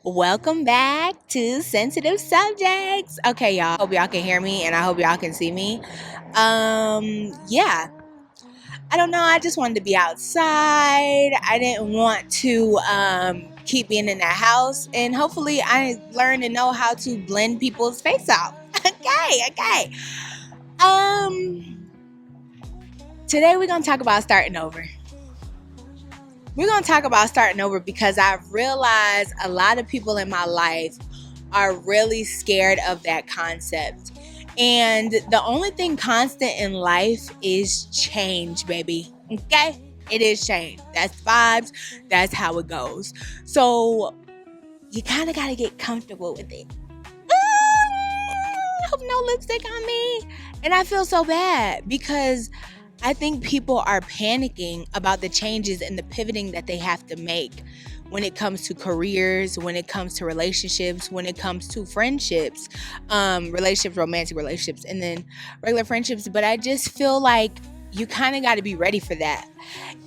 Welcome back to Sensitive Subjects. Okay, y'all. Hope y'all can hear me and I hope y'all can see me. Yeah. I don't know. I just wanted to be outside. I didn't want to keep being in that house, and hopefully I learned to know how to blend people's face out. Okay. Um Today we're going to talk about starting over. We're going to talk about starting over because I've realized a lot of people in my life are really scared of that concept. And the only thing constant in life is change, baby. Okay? It is change. That's vibes. That's how it goes. So you kind of got to get comfortable with it. I hope no lipstick on me. And I feel so bad because I think people are panicking about the changes and the pivoting that they have to make when it comes to careers, when it comes to relationships, when it comes to friendships, relationships, romantic relationships, and then regular friendships. But I just feel like you kind of got to be ready for that.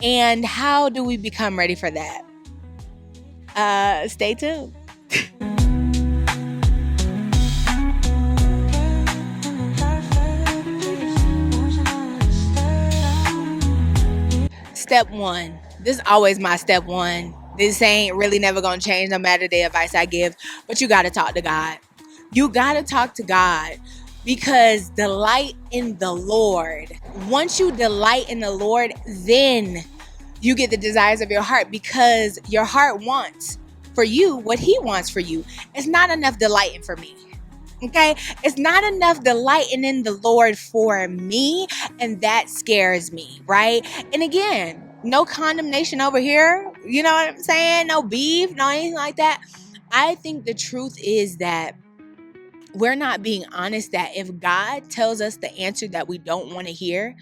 And how do we become ready for that? Stay tuned. Step one. This is always my step one. This ain't really never gonna change no matter the advice I give, but you gotta talk to God. You gotta talk to God because delight in the Lord. Once you delight in the Lord, then you get the desires of your heart because your heart wants for you what He wants for you. It's not enough delighting for me. Okay, it's not enough delighting in the Lord for me, and that scares me, right? And again, no condemnation over here, you know what I'm saying? No beef, no anything like that. I think the truth is that we're not being honest that if God tells us the answer that we don't want to hear,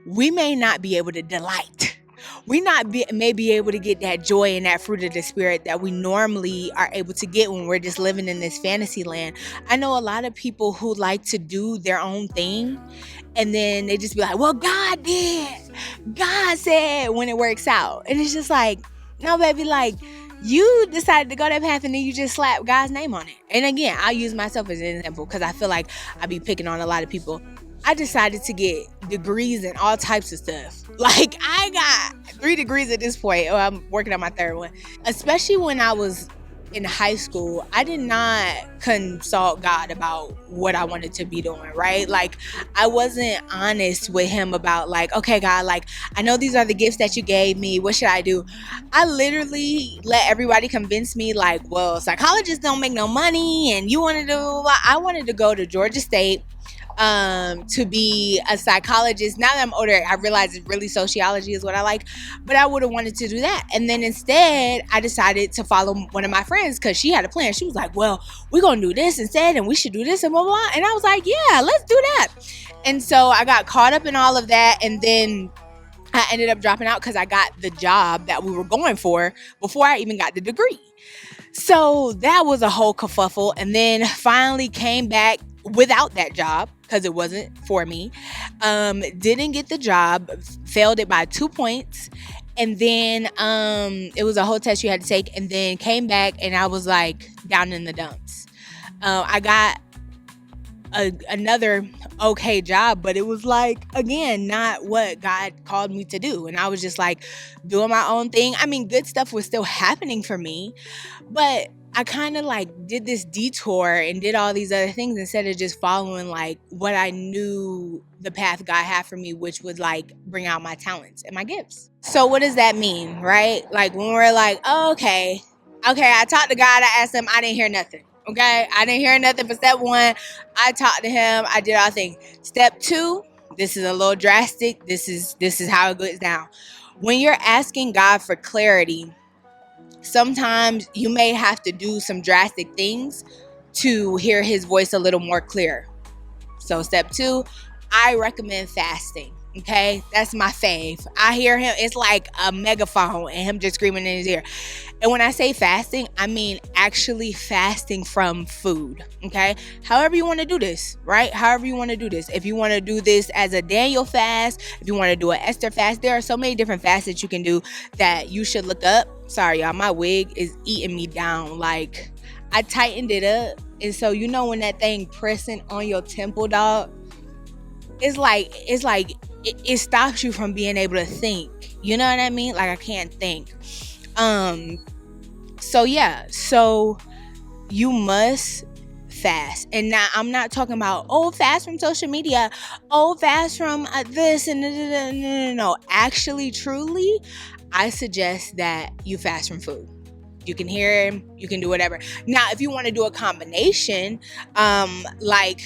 we may not be able to delight. May be able to get that joy and that fruit of the spirit that we normally are able to get when we're just living in this fantasy land. I know a lot of people who like to do their own thing and then they just be like, well, God did. God said when it works out. And it's just like, no, baby, like you decided to go that path and then you just slap God's name on it. And again, I'll use myself as an example because I feel like I be picking on a lot of people. I decided to get degrees in all types of stuff. Like I got 3 degrees at this point. Oh, I'm working on my 3rd one. Especially when I was in high school, I did not consult God about what I wanted to be doing, right? Like I wasn't honest with Him about like, okay, God, like I know these are the gifts that you gave me. What should I do? I literally let everybody convince me like, well, psychologists don't make no money and you want to do, I wanted to go to Georgia State to be a psychologist. Now that I'm older, I realize it's really sociology is what I like, but I would have wanted to do that. And then instead, I decided to follow one of my friends because she had a plan. She was like, well, we're going to do this instead and we should do this and blah, blah. And I was like, yeah, let's do that. And so I got caught up in all of that. And then I ended up dropping out because I got the job that we were going for before I even got the degree. So that was a whole kerfuffle. And then finally came back without that job because it wasn't for me. Didn't get the job, failed it by 2 points. And then it was a whole test you had to take, and then came back and I was like down in the dumps. I got another okay job, but it was like, again, not what God called me to do. And I was just like doing my own thing. I mean, good stuff was still happening for me, but I kind of like did this detour and did all these other things instead of just following like what I knew the path God had for me, which was like bring out my talents and my gifts. So what does that mean, right? Like when we're like, oh, okay, I talked to God, I asked Him, I didn't hear nothing. Okay, I didn't hear nothing for step 1. I talked to Him, I did all things. Step 2, this is a little drastic. This is how it goes down. When you're asking God for clarity, sometimes you may have to do some drastic things to hear His voice a little more clear. So step 2, I recommend fasting. Okay, that's my fave. I hear Him, it's like a megaphone and Him just screaming in His ear. And when I say fasting, I mean actually fasting from food. Okay, however you want to do this, right? However you want to do this. If you want to do this as a Daniel fast, if you want to do an Esther fast, there are so many different fasts that you can do that you should look up. Sorry, y'all. My wig is eating me down. Like, I tightened it up. And so, when that thing pressing on your temple, dog, it stops you from being able to think. You know what I mean? Like, I can't think. So yeah. So you must fast. And now I'm not talking about, fast from social media, fast from this and no. Actually, truly, I suggest that you fast from food. You can hear him, you can do whatever. Now, if you want to do a combination, like,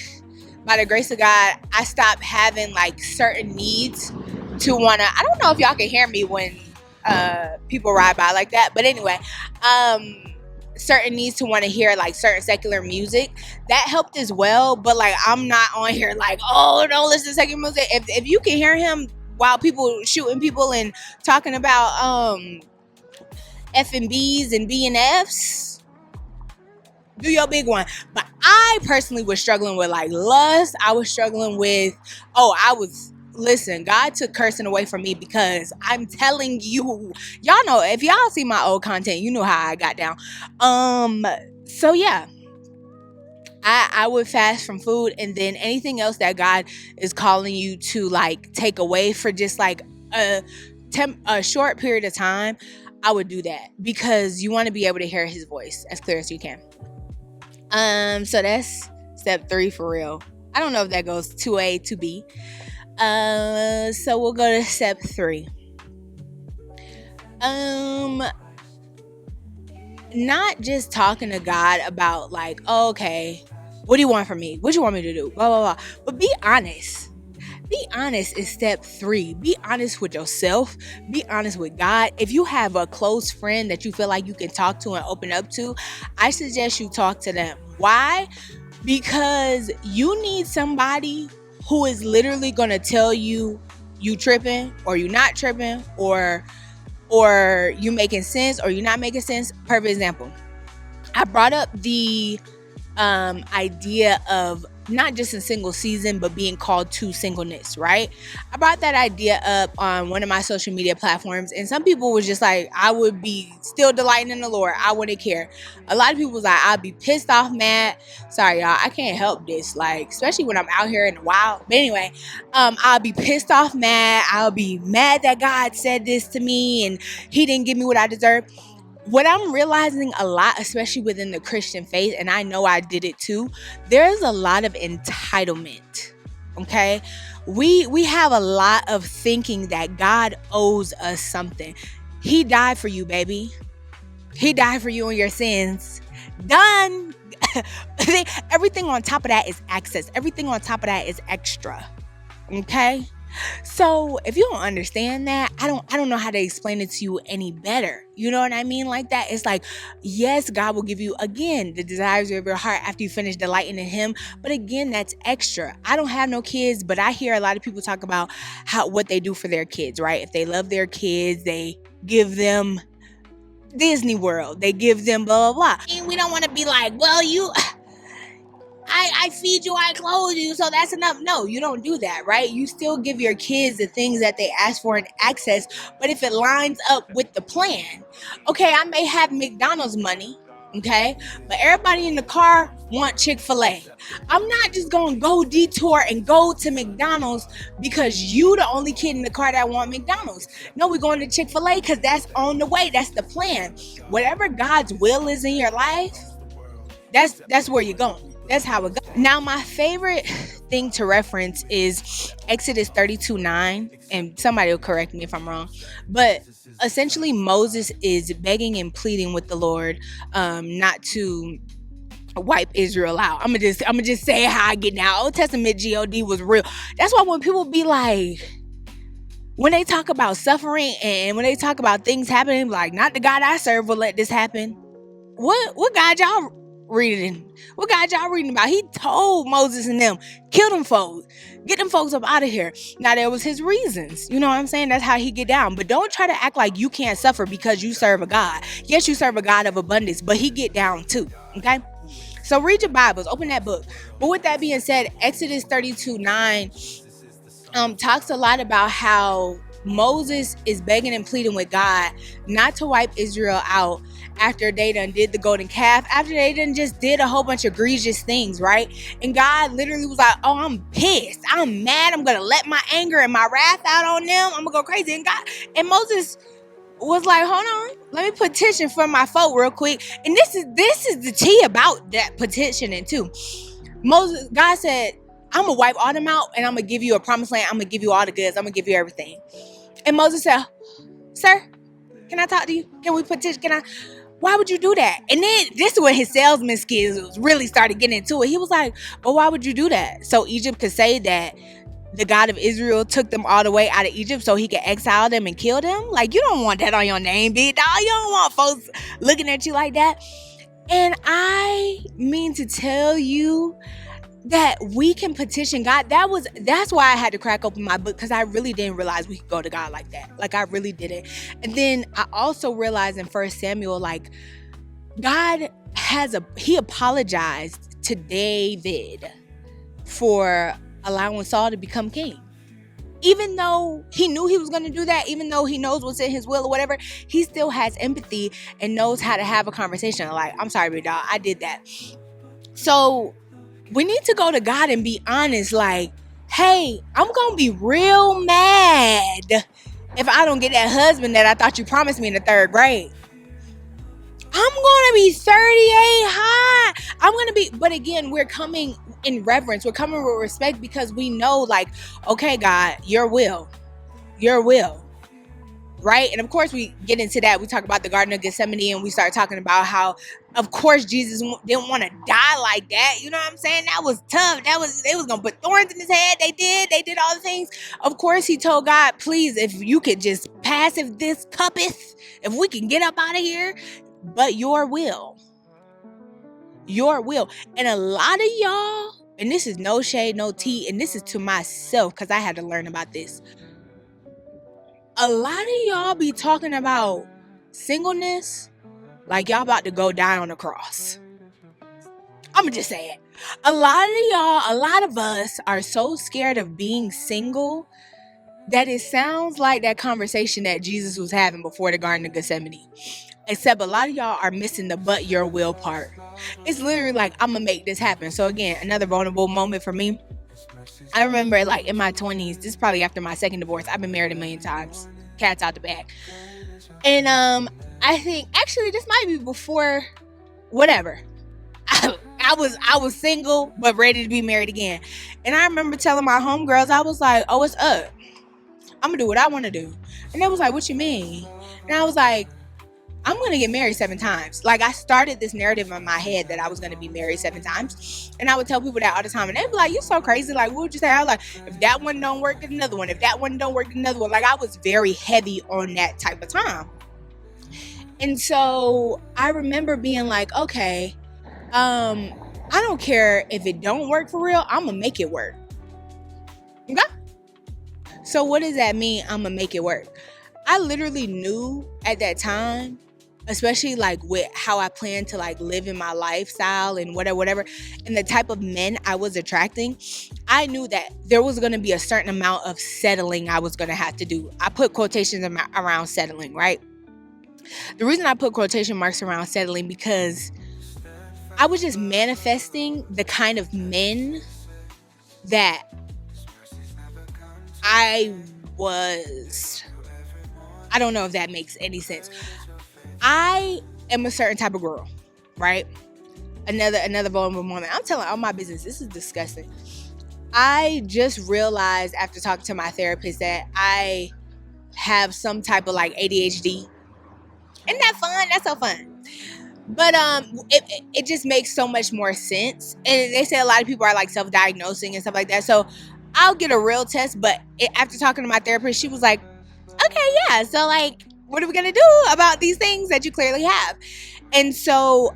by the grace of God, I stopped having like certain needs to wanna. I don't know if y'all can hear me when people ride by like that, but anyway, certain needs to want to hear like certain secular music that helped as well. But like, I'm not on here like, don't listen to secular music. If you can hear him while people shooting people and talking about F&Bs and B&Fs, do your big one. But I personally was struggling with like lust. I was struggling with, listen, God took cursing away from me, because I'm telling you, y'all know, if y'all see my old content, you know how I got down. So yeah, I would fast from food, and then anything else that God is calling you to like take away for just like a short period of time, I would do that, because you want to be able to hear his voice as clear as you can. So that's step 3 for real. I don't know if that goes 2A, 2B. So we'll go to step 3. Not just talking to God about like, okay, what do you want from me? What do you want me to do? Blah, blah, blah. But be honest. Be honest is step 3. Be honest with yourself. Be honest with God. If you have a close friend that you feel like you can talk to and open up to, I suggest you talk to them. Why? Because you need somebody who is literally going to tell you tripping, or you not tripping, or you making sense, or you not making sense. Perfect example. I brought up the idea of not just in single season, but being called to singleness, right? I brought that idea up on one of my social media platforms, and some people was just like, I would be still delighting in the Lord. I wouldn't care. A lot of people was like, I'd be pissed off, mad. Sorry, y'all, I can't help this. Like, especially when I'm out here in the wild. But anyway, I'll be pissed off, mad. I'll be mad that God said this to me and he didn't give me what I deserve. What I'm realizing a lot, especially within the Christian faith, and I know I did it too, there's a lot of entitlement, okay? We have a lot of thinking that God owes us something. He died for you, baby. He died for you and your sins. Done. Everything on top of that is access. Everything on top of that is extra, okay? So if you don't understand that, I don't know how to explain it to you any better. You know what I mean? Like that. It's like, yes, God will give you, again, the desires of your heart after you finish delighting in him. But again, that's extra. I don't have no kids, but I hear a lot of people talk about what they do for their kids, right? If they love their kids, they give them Disney World. They give them blah, blah, blah. And we don't want to be like, well, I feed you, I clothe you, so that's enough. No, you don't do that, right? You still give your kids the things that they ask for and access, but if it lines up with the plan, okay, I may have McDonald's money, okay, but everybody in the car want Chick-fil-A. I'm not just gonna go detour and go to McDonald's because you the only kid in the car that want McDonald's. No, we're going to Chick-fil-A because that's on the way. That's the plan. Whatever God's will is in your life, that's where you're going. That's how it goes. Now, my favorite thing to reference is Exodus 32:9, and somebody will correct me if I'm wrong, but essentially Moses is begging and pleading with the Lord not to wipe Israel out. I'm gonna just say how I get now. Old Testament God was real. That's why when people be like, when they talk about suffering and when they talk about things happening, like, not the God I serve will let this happen. What God y'all reading? What God y'all reading about? He told Moses and them, kill them folks. Get them folks up out of here. Now, there was his reasons. You know what I'm saying? That's how he get down. But don't try to act like you can't suffer because you serve a God. Yes, you serve a God of abundance, but he get down too. Okay? So read your Bibles. Open that book. But with that being said, Exodus 32:9 talks a lot about how Moses is begging and pleading with God not to wipe Israel out after they done did the golden calf, after they done just did a whole bunch of egregious things, right? And God literally was like, oh, I'm pissed. I'm mad. I'm going to let my anger and my wrath out on them. I'm going to go crazy. And Moses was like, hold on, let me petition for my folk real quick. And this is the tea about that petitioning too. God said, I'm going to wipe all them out and I'm going to give you a promised land. I'm going to give you all the goods. I'm going to give you everything. And Moses said, sir, can I talk to you? Can we petition? Why would you do that? And then this is when his salesman skills really started getting into it. He was like, but why would you do that? So Egypt could say that the God of Israel took them all the way out of Egypt so he could exile them and kill them? Like, you don't want that on your name, big dog. You don't want folks looking at you like that. And I mean to tell you that we can petition God. That's why I had to crack open my book, because I really didn't realize we could go to God like that. Like, I really didn't. And then I also realized in 1 Samuel, like, God he apologized to David for allowing Saul to become king. Even though he knew he was going to do that, even though he knows what's in his will or whatever, he still has empathy and knows how to have a conversation. Like, I'm sorry, big dog, I did that. So we need to go to God and be honest, like, hey, I'm going to be real mad if I don't get that husband that I thought you promised me in the 3rd grade. I'm going to be 38 high. But again, we're coming in reverence. We're coming with respect, because we know, like, okay, God, your will. Right? And of course we get into that. We talk about the Garden of Gethsemane, and we start talking about how, of course, Jesus didn't want to die like that. You know what I'm saying? That was tough. They was going to put thorns in his head. They did all the things. Of course, he told God, please, if you could just pass, if this cuppeth, if we can get up out of here, but your will. And a lot of y'all, and this is no shade, no tea, and this is to myself, because I had to learn about this. A lot of y'all be talking about singleness like y'all about to go die on the cross. I'm gonna just say it. A lot of us are so scared of being single that it sounds like that conversation that Jesus was having before the Garden of Gethsemane. Except a lot of y'all are missing the but your will part. It's literally like, I'm gonna make this happen. So again, another vulnerable moment for me. I remember, like, in my 20s, this is probably after my 2nd divorce. I've been married a million times. Cat's out the bag. And I think, actually, this might be before, whatever. I was single, but ready to be married again. And I remember telling my homegirls, I was like, oh, it's up. I'm going to do what I want to do. And they was like, what you mean? And I was like, I'm going to get married 7 times. Like, I started this narrative in my head that I was going to be married 7 times. And I would tell people that all the time. And they'd be like, you're so crazy. Like, what would you say? I was like, if that one don't work, get another one. If that one don't work, get another one. Like, I was very heavy on that type of time. And so I remember being like, okay, I don't care if it don't work for real. I'm going to make it work. Okay? So what does that mean? I'm going to make it work. I literally knew at that time, especially like with how I planned to like live in my lifestyle and whatever, and the type of men I was attracting, I knew that there was going to be a certain amount of settling I was going to have to do. I put quotations around settling, right? The reason I put quotation marks around settling, because I was just manifesting the kind of men that I don't know if that makes any sense. I am a certain type of girl, right? Another vulnerable moment. I'm telling all my business. This is disgusting. I just realized after talking to my therapist that I have some type of like ADHD. Isn't that fun? That's so fun. But it just makes so much more sense. And they say a lot of people are like self-diagnosing and stuff like that. So I'll get a real test. But after talking to my therapist, she was like, okay, yeah. So like, what are we going to do about these things that you clearly have? And so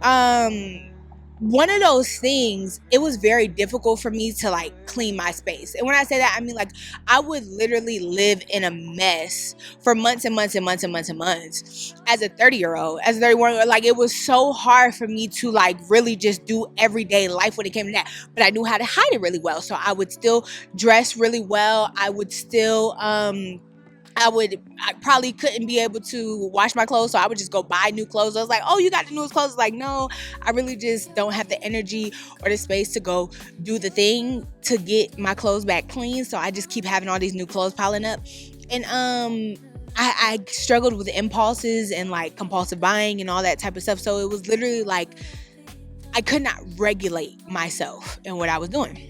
one of those things, it was very difficult for me to like clean my space. And when I say that, I mean like I would literally live in a mess for months and months and months and months and months as a 30-year-old, as a 31-year-old. Like, it was so hard for me to like really just do everyday life when it came to that. But I knew how to hide it really well. So I would still dress really well. I would still I probably couldn't be able to wash my clothes, so I would just go buy new clothes. I was like, oh, you got the newest clothes? Like, no, I really just don't have the energy or the space to go do the thing to get my clothes back clean. So I just keep having all these new clothes piling up. And I struggled with impulses and like compulsive buying and all that type of stuff. So it was literally like I could not regulate myself in what I was doing.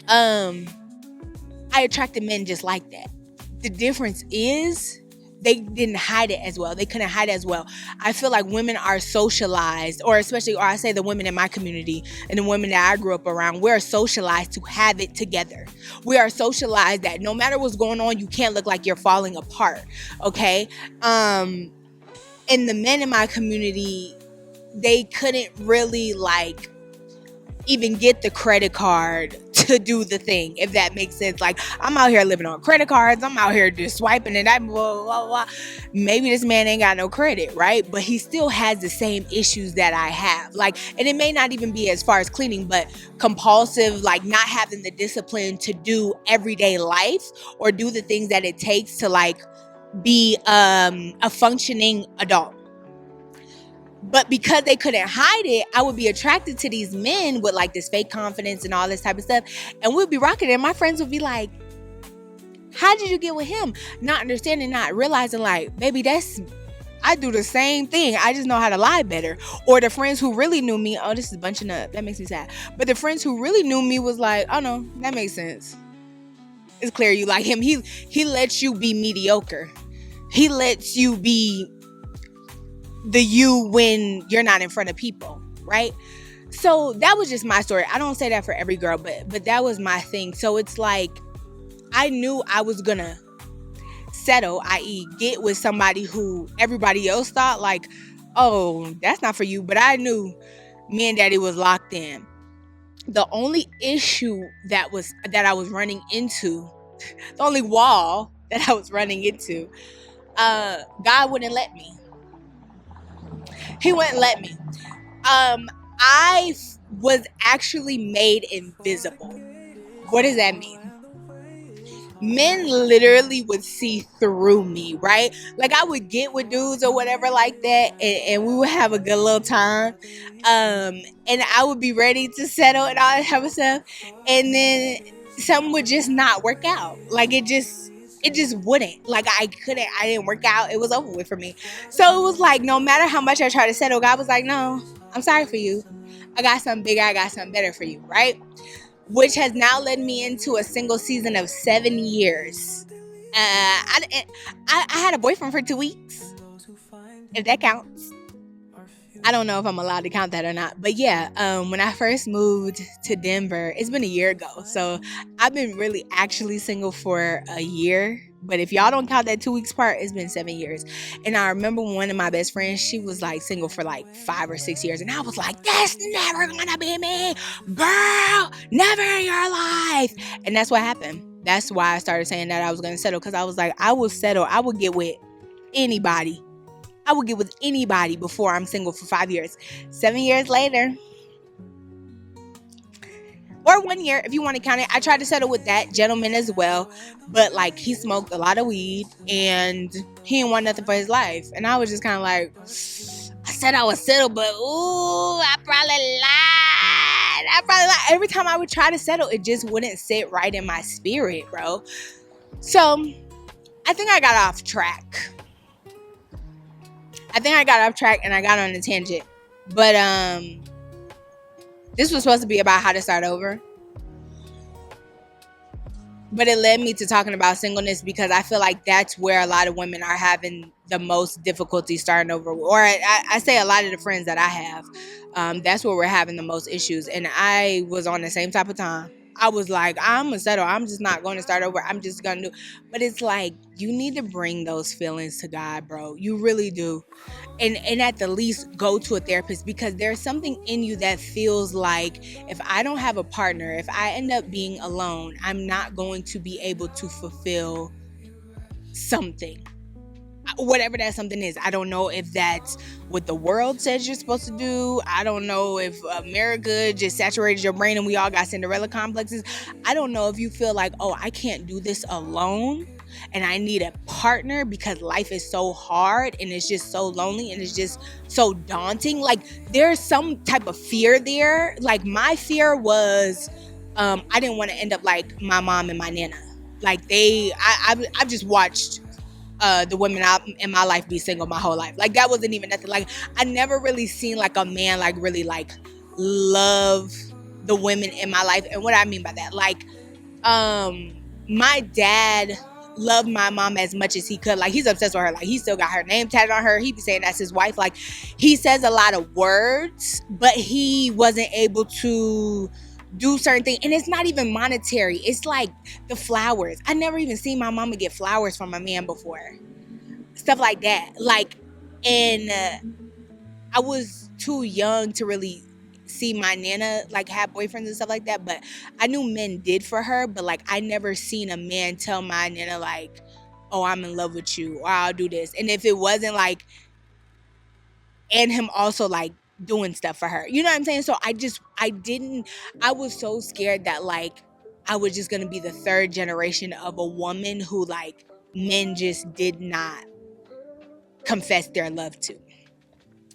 I attracted men just like that. The difference is they didn't hide it as well. They couldn't hide it as well. I feel like women are socialized, or I say the women in my community and the women that I grew up around, we're socialized to have it together. We are socialized that no matter what's going on, you can't look like you're falling apart. Okay. And the men in my community, they couldn't really like even get the credit card to do the thing, if that makes sense. Like, I'm out here living on credit cards. I'm out here just swiping and that blah, blah, blah. Maybe this man ain't got no credit, right? But he still has the same issues that I have. Like, and it may not even be as far as cleaning, but compulsive, like not having the discipline to do everyday life or do the things that it takes to like be a functioning adult. But because they couldn't hide it, I would be attracted to these men with like this fake confidence and all this type of stuff. And we'd be rocking it. And my friends would be like, how did you get with him? Not understanding, not realizing like, baby, I do the same thing. I just know how to lie better. Or the friends who really knew me, oh, this is bunching up. That makes me sad. But the friends who really knew me was like, oh no, that makes sense. It's clear you like him. He lets you be mediocre. He lets you be the you when you're not in front of people, right? So that was just my story. I don't say that for every girl, but that was my thing. So it's like I knew I was gonna settle, i.e. get with somebody who everybody else thought like, oh, that's not for you. But I knew me and daddy was locked in. The only issue that I was running into, the only wall that I was running into, God wouldn't let me. He wouldn't let me. I was actually made invisible. What does that mean? Men literally would see through me, right? Like I would get with dudes or whatever like that, and we would have a good little time. And I would be ready to settle and all that type of stuff. And then something would just not work out. Like it just wouldn't. Like I didn't work out. It was over with for me. So it was like, no matter how much I tried to settle, God was like, no, I'm sorry for you. I got something bigger. I got something better for you, right? Which has now led me into a single season of 7 years. I had a boyfriend for 2 weeks, if that counts. I don't know if I'm allowed to count that or not. But yeah, when I first moved to Denver, it's been a year ago. So I've been really actually single for a year. But if y'all don't count that 2 weeks part, it's been 7 years. And I remember one of my best friends, she was like single for like 5 or 6 years. And I was like, that's never gonna be me. Girl, never in your life. And that's what happened. That's why I started saying that I was gonna settle. Because I was like, I will settle. I will get with anybody. I would get with anybody before I'm single for 5 years. 7 years later, or 1 year, if you want to count it, I tried to settle with that gentleman as well. But like he smoked a lot of weed and he didn't want nothing for his life. And I was just kind of like, I said I would settle, but ooh, I probably lied. Every time I would try to settle, it just wouldn't sit right in my spirit, bro. So I think I got off track. And I got on a tangent. But this was supposed to be about how to start over. But it led me to talking about singleness because I feel like that's where a lot of women are having the most difficulty starting over. Or I say a lot of the friends that I have, that's where we're having the most issues. And I was on the same type of time. I was like, I'm going to settle. I'm just not going to start over. I'm just going to do. But it's like, you need to bring those feelings to God, bro. You really do. And at the least, go to a therapist because there's something in you that feels like if I don't have a partner, if I end up being alone, I'm not going to be able to fulfill something. Whatever that something is. I don't know if that's what the world says you're supposed to do. I don't know if America just saturated your brain and we all got Cinderella complexes. I don't know if you feel like, oh, I can't do this alone. and I need a partner because life is so hard and it's just so lonely and it's just so daunting. Like there's some type of fear there. Like my fear was I didn't want to end up like my mom and my nana. Like I've just watched the women in my life be single my whole life. Like that wasn't even nothing. Like I never really seen like a man like really like love the women in my life. And what I mean by that, like my dad loved my mom as much as he could. Like he's obsessed with her. Like he still got her name tatted on her. He be saying that's his wife. Like he says a lot of words, but he wasn't able to do certain things. And it's not even monetary. It's like the flowers. I never even seen my mama get flowers from a man before. Stuff like that. Like, and I was too young to really see my nana like have boyfriends and stuff like that, but I knew men did for her. But like I never seen a man tell my nana like, oh, I'm in love with you, or I'll do this. And if it wasn't like, and him also like doing stuff for her, you know what I'm saying? So I was so scared that like I was just gonna be the third generation of a woman who like men just did not confess their love to.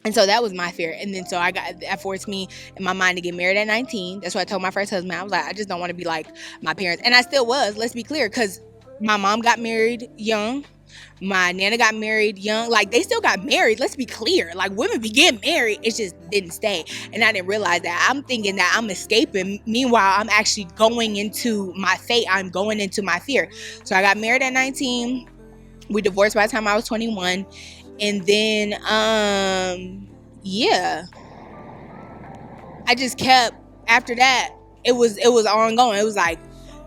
And so that was my fear. And then so that forced me in my mind to get married at 19. That's what I told my first husband. I was like, I just don't want to be like my parents. And I still was, let's be clear, because my mom got married young. My nana got married young. Like they still got married. Let's be clear. Like women be getting married. It just didn't stay. And I didn't realize that. I'm thinking that I'm escaping. Meanwhile, I'm actually going into my fate. I'm going into my fear. So I got married at 19. We divorced by the time I was 21. And then, yeah, I just kept, after that, it was ongoing. It was like,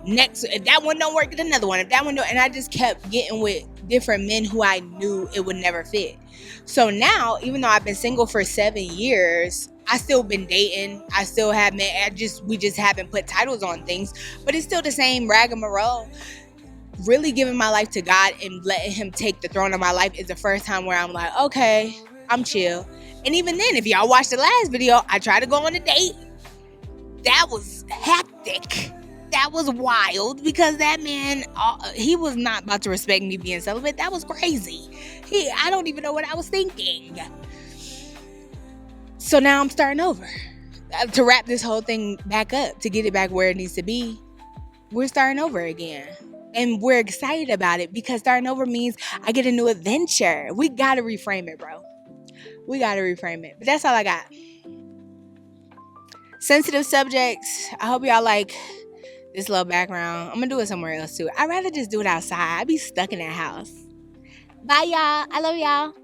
next, if that one don't work, get another one. If that one don't, and I just kept getting with different men who I knew it would never fit. So now, even though I've been single for 7 years, I still been dating. I still have men. We just haven't put titles on things, but it's still the same rigmarole. Really giving my life to God and letting him take the throne of my life is the first time where I'm like, okay, I'm chill. And even then, if y'all watched the last video, I tried to go on a date. That was hectic. That was wild because that man, he was not about to respect me being celibate. That was crazy. I don't even know what I was thinking. So now I'm starting over. To wrap this whole thing back up, to get it back where it needs to be, we're starting over again. And we're excited about it because starting over means I get a new adventure. We got to reframe it, bro. We got to reframe it. But that's all I got. Sensitive subjects. I hope y'all like this little background. I'm going to do it somewhere else too. I'd rather just do it outside. I'd be stuck in that house. Bye, y'all. I love y'all.